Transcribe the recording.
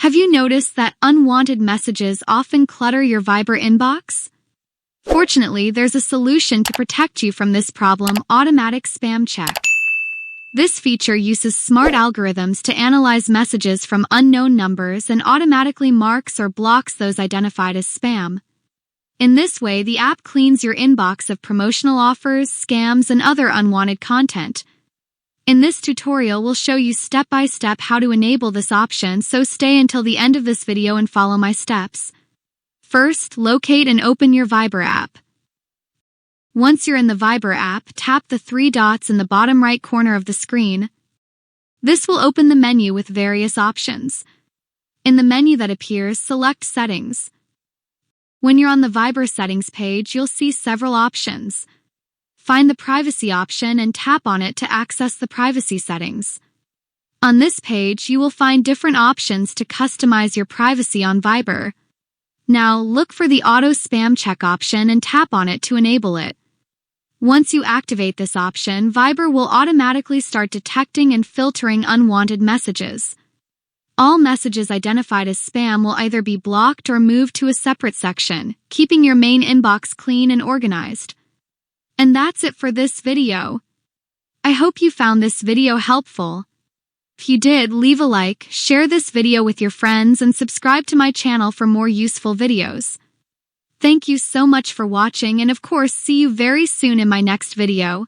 Have you noticed that unwanted messages often clutter your Viber inbox? Fortunately, there's a solution to protect you from this problem: automatic spam check. This feature uses smart algorithms to analyze messages from unknown numbers and automatically marks or blocks those identified as spam. In this way, the app cleans your inbox of promotional offers, scams, and other unwanted content. In this tutorial, we'll show you step-by-step how to enable this option, so stay until the end of this video and follow my steps. First, locate and open your Viber app. Once you're in the Viber app, tap the three dots in the bottom right corner of the screen. This will open the menu with various options. In the menu that appears, select Settings. When you're on the Viber settings page, you'll see several options. Find the privacy option and tap on it to access the privacy settings. On this page, you will find different options to customize your privacy on Viber. Now, look for the auto spam check option and tap on it to enable it. Once you activate this option, Viber will automatically start detecting and filtering unwanted messages. All messages identified as spam will either be blocked or moved to a separate section, keeping your main inbox clean and organized. And that's it for this video. I hope you found this video helpful. If you did, leave a like, share this video with your friends, and subscribe to my channel for more useful videos. Thank you so much for watching, and of course, see you very soon in my next video.